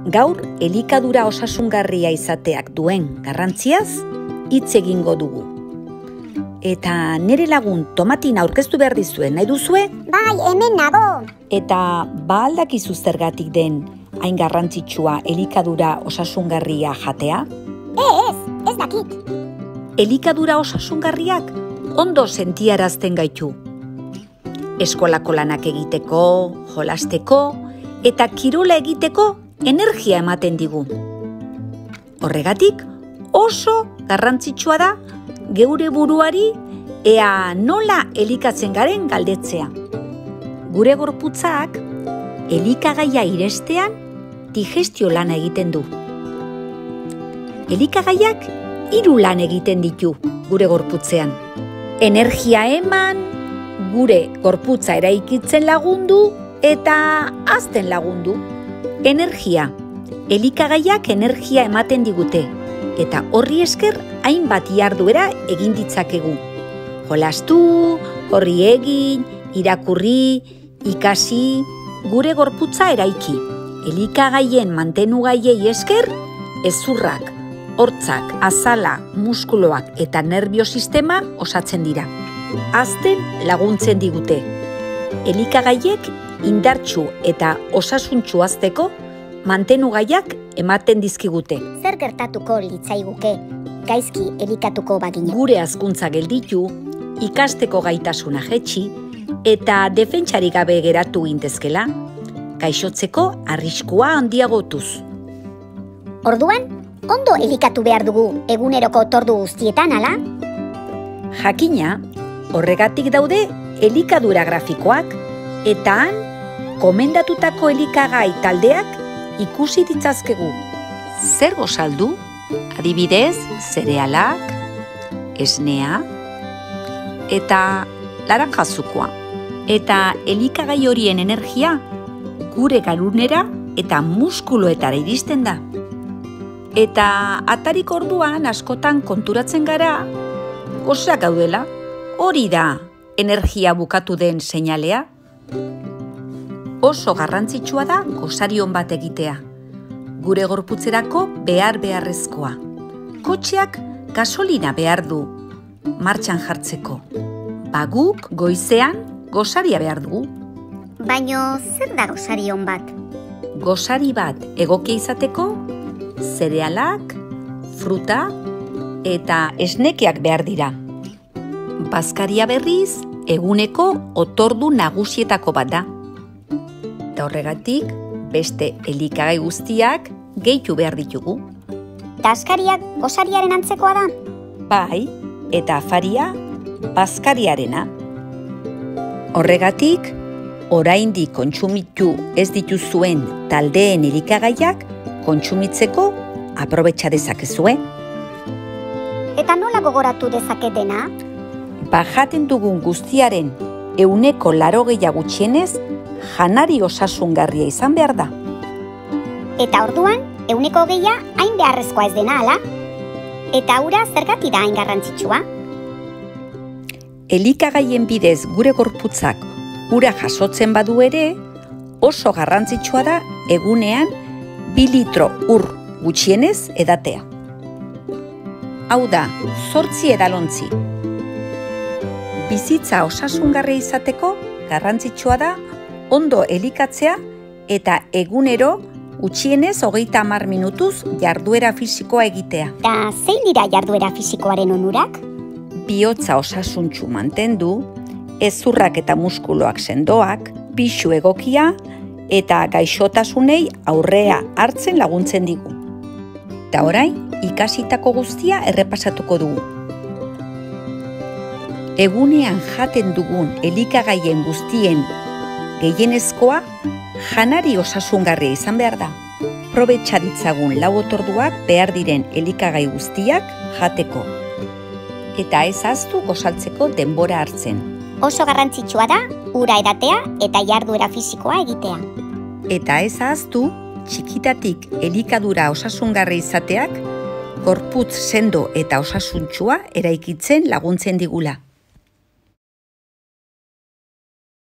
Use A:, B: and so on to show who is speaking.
A: Gaur elikadura osasungarria izateak duen garrantziaz hitz egingo dugu. Eta nire lagun Tomatin aurkeztu behar dizuen, nahi duzue?
B: Bai, hemen nago.
A: Eta aldakizu zergatik den hain garrantzitsua elikadura osasungarria jatea?
B: Ez dakit.
A: Elikadura osasungarriak ondo sentiarazten gaitu. Eskolako lanak egiteko, jolasteko eta kirola egiteko energia ematen digu. Horregatik oso garrantzitsua da geure buruari ea nola elikatzen garen galdetzea. Gure gorputzak elikagaia irestean digestio lana egiten du. Elikagaiak 3 lan egiten ditu gure gorputzean. Energia eman, gure gorputza eraikitzen lagundu eta hazten lagundu. Energia. Elikagaiak energia ematen digute eta horri esker hainbat jarduera egin ditzakegu. Jolastu, horri egin, irakurri, ikasi, gure gorputza eraiki. Elikagaien mantenugaiei esker hezurrak, hortzak, azala, muskuloak eta nerbiosistema osatzen dira. Hazten laguntzen digute. Elikagaiek indartsu eta osasuntsu hazteko mantenugaiak ematen dizkigute.
B: Zer gertatuko litzaiguke gaizki elikatuko bagina?
A: Gure hazkuntza gelditu, ikasteko gaitasuna jetzi eta defentsari gabe geratu gintezkela, gaixotzeko arriskua handiagotuz.
B: Orduan, ondo elikatu behar dugu eguneroko otordu guztietan, ala?
A: Jakina, horregatik daude elikadura grafikoak eta han komendatutako elikagai taldeak ikusi ditzazkegu. Zer gozaldu? Adibidez, zerealak, esnea eta laranjazukoa. Eta elikagai horien energia gure garunera eta muskuloetara iristen da. Eta atarik orduan askotan konturatzen gara, gozak gaudela, hori da energia bukatu den seinalea. Oso garrantzitsua da gozarion bat egitea, gure gorputzerako beharrezkoa. Kotxeak gasolina behar du martxan jartzeko. Guk goizean gozaria behar dugu.
B: Baino zer da gozarion bat?
A: Gozari bat egokia izateko, zerealak, fruta eta esnekeak behar dira. Bazkaria berriz, eguneko otordu nagusietako bat da. Eta horregatik, beste elikagai guztiak gehitu behar ditugu.
B: Daskariak gozariaren antzekoa da?
A: Bai, eta afaria bazkariarena. Horregatik, oraindik kontsumitu ez dituzuen taldeen elikagaiak kontsumitzeko aprobetxa dezakezue.
B: Eta nola gogoratu dezaketena?
A: Jaten dugun guztiaren 80% gutxienez janari osasungarria izan behar da.
B: Eta orduan, 20% hain beharrezkoa ez dena, ala? Eta ura zergatik da hain garrantzitsua?
A: Elikagaien bidez gure gorputzak ura jasotzen badu ere, oso garrantzitsua da egunean 2 litro ur gutxienez edatea. Hau da, 8 edalontzi. Bizitza osasungarria izateko garrantzitsua da ondo elikatzea eta egunero gutxienez 30 minutuz jarduera fisikoa egitea.
B: Eta zein dira jarduera fisikoaren onurak?
A: Bihotza osasuntsu mantendu, hezurrak eta muskuloak sendoak, pisu egokia eta gaixotasunei aurrea hartzen laguntzen digu. Eta orain, ikasitako guztia errepasatuko dugu. Egunean jaten dugun elikagaien guztien gehienezkoa janari osasungarria izan behar da. Probetxa ditzagun 4 otorduak behar diren elikagai guztiak jateko. Eta ez ahaztu gozaltzeko denbora hartzen.
B: Oso garrantzitsua da ura edatea eta jarduera fisikoa egitea.
A: Eta ez ahaztu txikitatik elikadura osasungarria izateak gorputz sendo eta osasuntsua eraikitzen laguntzen digula.